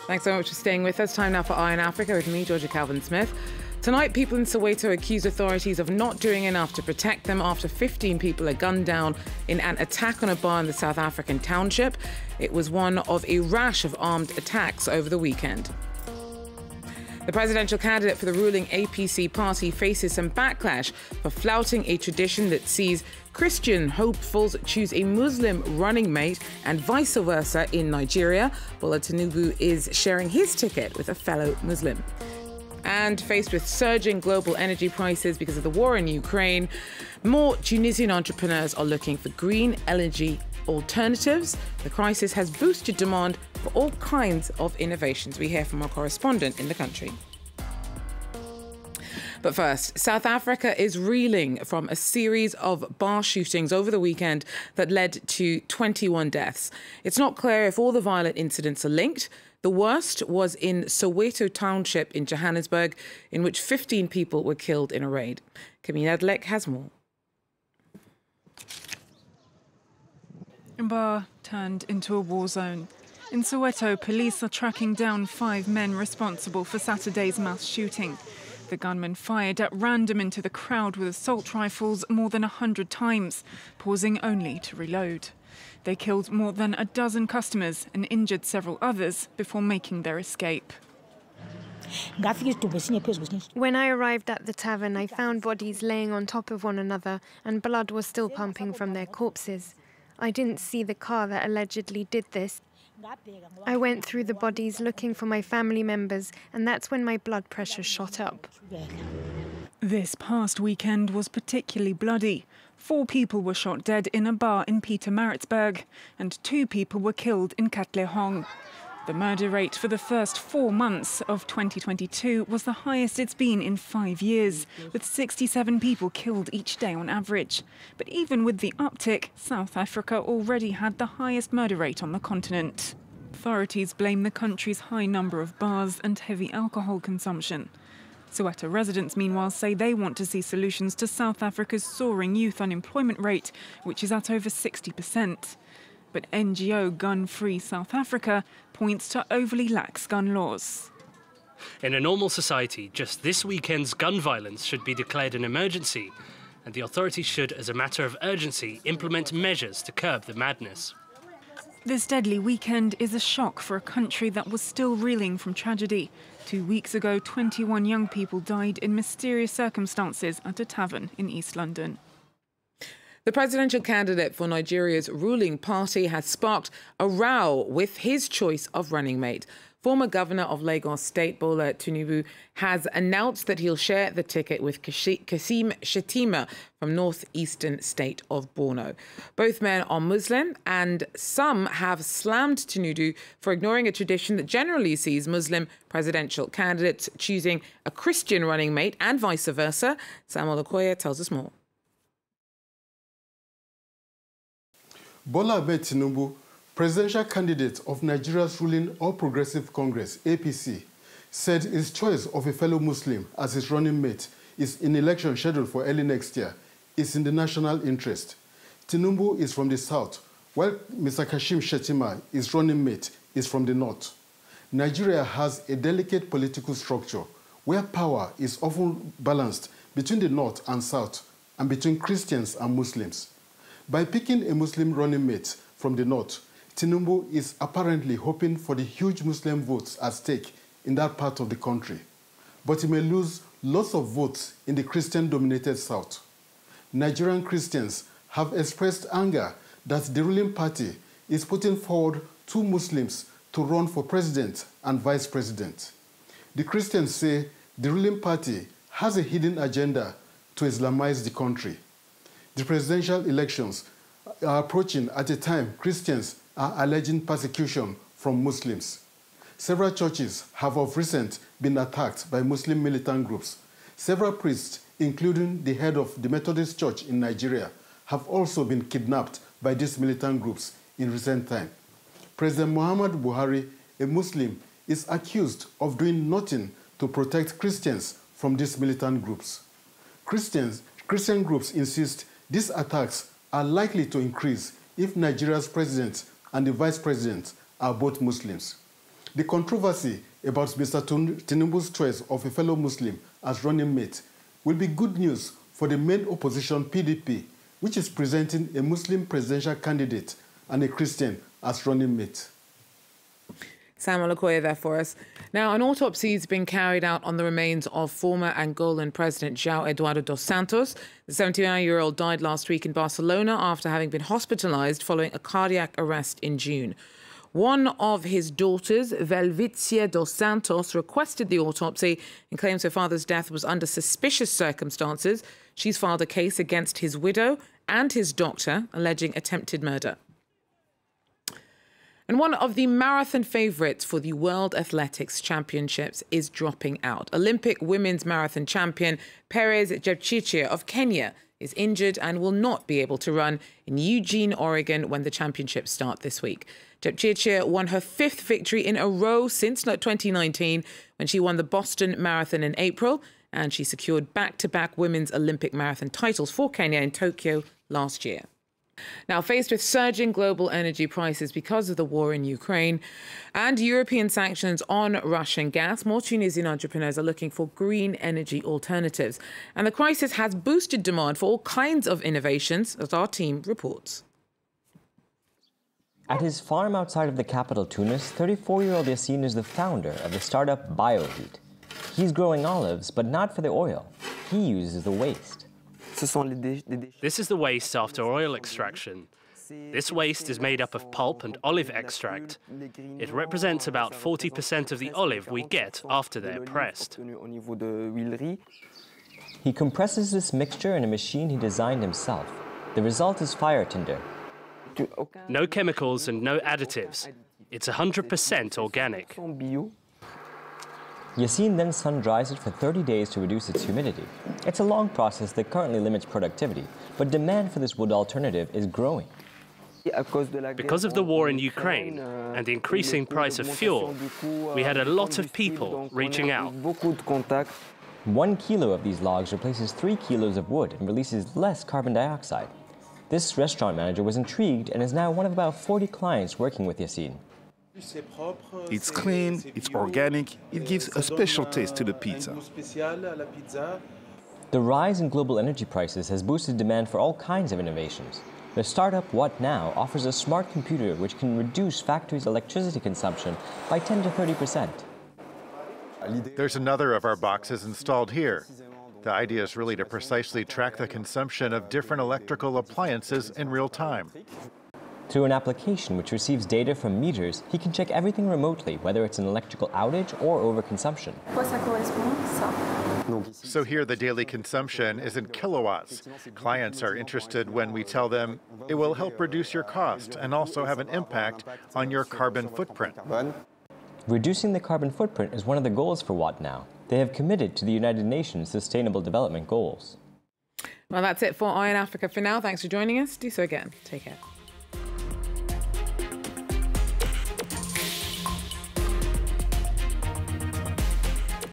Thanks so much for staying with us. Time now for Eye on Africa with me, Georgia Calvin-Smith. Tonight, people in Soweto accuse authorities of not doing enough to protect them after 15 people are gunned down in an attack on a bar in the South African township. It was one of a rash of armed attacks over the weekend. The presidential candidate for the ruling APC party faces some backlash for flouting a tradition that sees Christian hopefuls choose a Muslim running mate and vice versa in Nigeria. Bola Tinubu is sharing his ticket with a fellow Muslim. And faced with surging global energy prices because of the war in Ukraine, more Tunisian entrepreneurs are looking for green energy alternatives. The crisis has boosted demand for all kinds of innovations. We hear from our correspondent in the country. But first, South Africa is reeling from a series of bar shootings over the weekend that led to 21 deaths. It's not clear if all the violent incidents are linked. The worst was in Soweto township in Johannesburg, in which 15 people were killed in a raid. Camille Adlek has more. A bar turned into a war zone. In Soweto, police are tracking down 5 men responsible for Saturday's mass shooting. The gunmen fired at random into the crowd with assault rifles more than 100 times, pausing only to reload. They killed more than a dozen customers and injured several others before making their escape. When I arrived at the tavern, I found bodies laying on top of one another and blood was still pumping from their corpses. I didn't see the car that allegedly did this. I went through the bodies looking for my family members, and that's when my blood pressure shot up. This past weekend was particularly bloody. 4 people were shot dead in a bar in Pietermaritzburg, and 2 people were killed in Katlehong. The murder rate for the first 4 months of 2022 was the highest it's been in 5 years, with 67 people killed each day on average. But even with the uptick, South Africa already had the highest murder rate on the continent. Authorities blame the country's high number of bars and heavy alcohol consumption. Soweto residents, meanwhile, say they want to see solutions to South Africa's soaring youth unemployment rate, which is at over 60%. But NGO Gun Free South Africa points to overly lax gun laws. In a normal society, just this weekend's gun violence should be declared an emergency, and the authorities should, as a matter of urgency, implement measures to curb the madness. This deadly weekend is a shock for a country that was still reeling from tragedy. 2 weeks ago, 21 young people died in mysterious circumstances at a tavern in East London. The presidential candidate for Nigeria's ruling party has sparked a row with his choice of running mate. Former governor of Lagos State, Bola Tinubu, has announced that he'll share the ticket with Kashim Shettima from northeastern state of Borno. Both men are Muslim, and some have slammed Tinubu for ignoring a tradition that generally sees Muslim presidential candidates choosing a Christian running mate and vice versa. Samuel Okoye tells us more. Bola Ahmed Tinubu, presidential candidate of Nigeria's ruling All Progressive Congress, APC, said his choice of a fellow Muslim as his running mate is in election scheduled for early next year is in the national interest. Tinubu is from the south, while Mr. Kashim Shettima, his running mate, is from the north. Nigeria has a delicate political structure where power is often balanced between the north and south and between Christians and Muslims. By picking a Muslim running mate from the north, Tinubu is apparently hoping for the huge Muslim votes at stake in that part of the country. But he may lose lots of votes in the Christian-dominated south. Nigerian Christians have expressed anger that the ruling party is putting forward 2 Muslims to run for president and vice president. The Christians say the ruling party has a hidden agenda to Islamize the country. The presidential elections are approaching at a time Christians are alleging persecution from Muslims. Several churches have of recent been attacked by Muslim militant groups. Several priests, including the head of the Methodist Church in Nigeria, have also been kidnapped by these militant groups in recent time. President Muhammadu Buhari, a Muslim, is accused of doing nothing to protect Christians from these militant groups. Christian groups insist these attacks are likely to increase if Nigeria's president and the vice president are both Muslims. The controversy about Mr. Tinubu's choice of a fellow Muslim as running mate will be good news for the main opposition PDP, which is presenting a Muslim presidential candidate and a Christian as running mate. Samuel Okoye there for us. Now, an autopsy has been carried out on the remains of former Angolan President João Eduardo dos Santos. The 79-year-old died last week in Barcelona after having been hospitalized following a cardiac arrest in June. One of his daughters, Velvicia dos Santos, requested the autopsy and claims her father's death was under suspicious circumstances. She's filed a case against his widow and his doctor, alleging attempted murder. And one of the marathon favourites for the World Athletics Championships is dropping out. Olympic women's marathon champion Perez Jepchirchir of Kenya is injured and will not be able to run in Eugene, Oregon when the championships start this week. Jepchirchir won her 5th victory in a row since 2019 when she won the Boston Marathon in April, and she secured back-to-back women's Olympic marathon titles for Kenya in Tokyo last year. Now, faced with surging global energy prices because of the war in Ukraine and European sanctions on Russian gas, more Tunisian entrepreneurs are looking for green energy alternatives. And the crisis has boosted demand for all kinds of innovations, as our team reports. At his farm outside of the capital, Tunis, 34-year-old Yassine is the founder of the startup BioHeat. He's growing olives, but not for the oil. He uses the waste. This is the waste after oil extraction. This waste is made up of pulp and olive extract. It represents about 40% of the olive we get after they're pressed. He compresses this mixture in a machine he designed himself. The result is fire tinder. No chemicals and no additives. It's 100% organic. Yassine then sun-dries it for 30 days to reduce its humidity. It's a long process that currently limits productivity, but demand for this wood alternative is growing. Because of the war in Ukraine and the increasing price of fuel, we had a lot of people reaching out. 1 kilo of these logs replaces 3 kilos of wood and releases less carbon dioxide. This restaurant manager was intrigued and is now one of about 40 clients working with Yassine. It's clean, it's organic, it gives a special taste to the pizza. The rise in global energy prices has boosted demand for all kinds of innovations. The startup What Now offers a smart computer which can reduce factories' electricity consumption by 10 to 30%. There's another of our boxes installed here. The idea is really to precisely track the consumption of different electrical appliances in real time. Through an application which receives data from meters, he can check everything remotely, whether it's an electrical outage or overconsumption. So here the daily consumption is in kilowatts. Clients are interested when we tell them it will help reduce your cost and also have an impact on your carbon footprint. Reducing the carbon footprint is one of the goals for What Now. They have committed to the United Nations Sustainable Development Goals. Well, that's it for Eye on Africa for now. Thanks for joining us. Do so again. Take care.